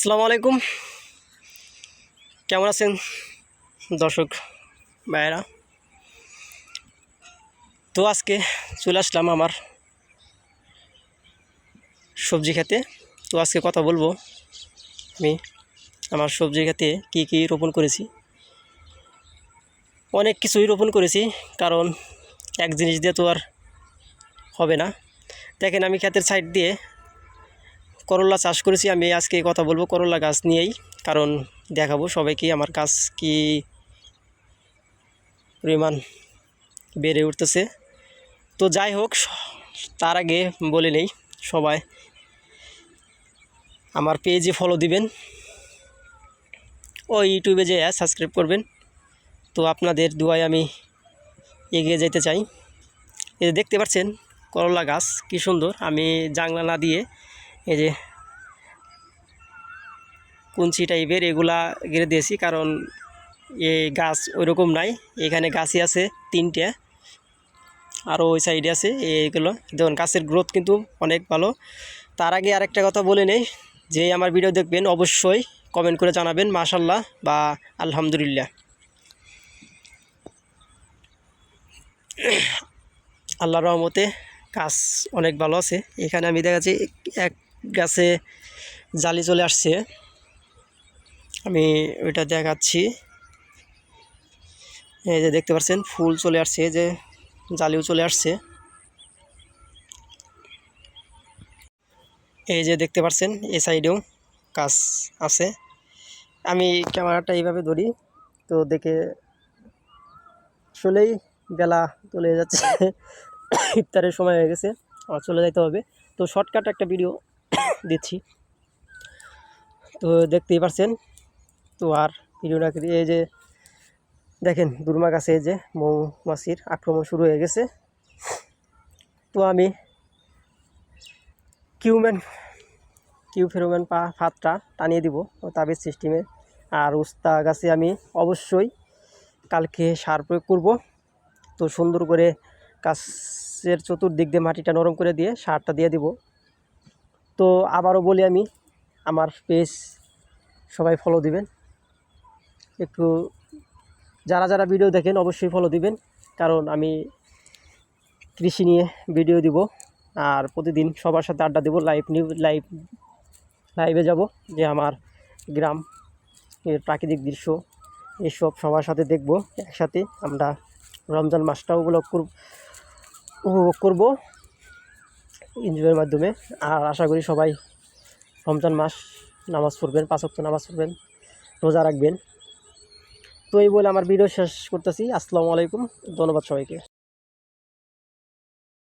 আসসালামু আলাইকুম। কেমন আছেন দর্শক ভাইয়েরা? তো আজকে চলে আসলাম আমার সবজি খেতে। তো আজকে কথা বলবো আমি আমার সবজি খেতে কী রোপণ করেছি। অনেক কিছুই রোপণ করেছি, কারণ এক জিনিস দিয়ে তো আর হবে না। দেখেন, আমি ক্ষেতের সাইড দিয়ে করলা চাষ করেছি। আমি আজকে কথা বলবো করলা গাছ নিয়েই, কারণ দেখাবো সবাইকে আমার গাছ কী পরিমাণ বেড়ে উঠতেছে। তো যাই হোক, তার আগে বলে নেই, সবাই আমার পেজে ফলো দিবেন ও ইউটিউবে যে সাবস্ক্রাইব করবেন। তো আপনাদের দুয়ায় আমি এগিয়ে যেতে চাই। এই যে দেখতে পাচ্ছেন করলা গাছ কি সুন্দর। আমি জাংলা না দিয়ে এই যে কুঞ্চি টাইপের এগুলা গেড়ে দিয়েছি, কারণ এই গাছ ওইরকম নাই। এখানে গাছই আছে 3টে, আরও ওই সাইডে আছে। এইগুলো দেখুন, গাছের গ্রোথ কিন্তু অনেক ভালো। তার আগে আরেকটা কথা বলে নেই, যে আমার ভিডিও দেখবেন অবশ্যই কমেন্ট করে জানাবেন মাশাল্লাহ বা আলহামদুলিল্লাহ। আল্লাহর রহমতে গাছ অনেক ভালো আছে। এখানে আমি দেখাচ্ছি এক গাছে জালি চলে আসছে, আমি ওইটা দেখাচ্ছি। এই যে দেখতে পাচ্ছেন ফুল চলে আসছে, যে জালিও চলে আসছে। এই যে দেখতে পাচ্ছেন এই সাইডেও গাছ আছে। আমি ক্যামেরাটা এইভাবে ধরি, তো দেখে আসলেই বেলা চলে যাচ্ছে, ইফতারের সময় হয়ে গেছে, আমার চলে যাইতে হবে। তো শর্টকাট একটা ভিডিও দিচ্ছি, তো দেখতেই পাচ্ছেন। তো আর ভিডিও না করি, এই যে দেখেন দুর্মা গাছে এই যে মৌমাছির আক্রমণ শুরু হয়ে গেছে। তো আমি কিউ ফেরোমেন ফাঁদটা টানিয়ে দিব তাবিজ সিস্টেমে। আর উস্তা গাছে আমি অবশ্যই কালকে সার প্রয়োগ করব। তো সুন্দর করে গাছের চতুর্দিক দিয়ে মাটিটা নরম করে দিয়ে সারটা দিয়ে দিব। তো আবারও বলি, আমি আমার পেজ সবাই ফলো দিবেন। একটু যারা ভিডিও দেখেন অবশ্যই ফলো দিবেন, কারণ আমি কৃষি নিয়ে ভিডিও দিব আর প্রতিদিন সবার সাথে আড্ডা দেব। লাইভে যাব, যে আমার গ্রাম এর প্রাকৃতিক দৃশ্য এসব সবার সাথে দেখব। একসাথে আমরা রমজান মাসটাও উপভোগ করব এনজয়ের মাধ্যমে। আর আশা করি সবাই রমজান মাস নামাজ পড়বেন, 5 ওয়াক্ত নামাজ পড়বেন, রোজা রাখবেন। তো এই বলে আমার ভিডিও শেষ করতেছি। আসসালামু আলাইকুম, ধন্যবাদ সবাইকে।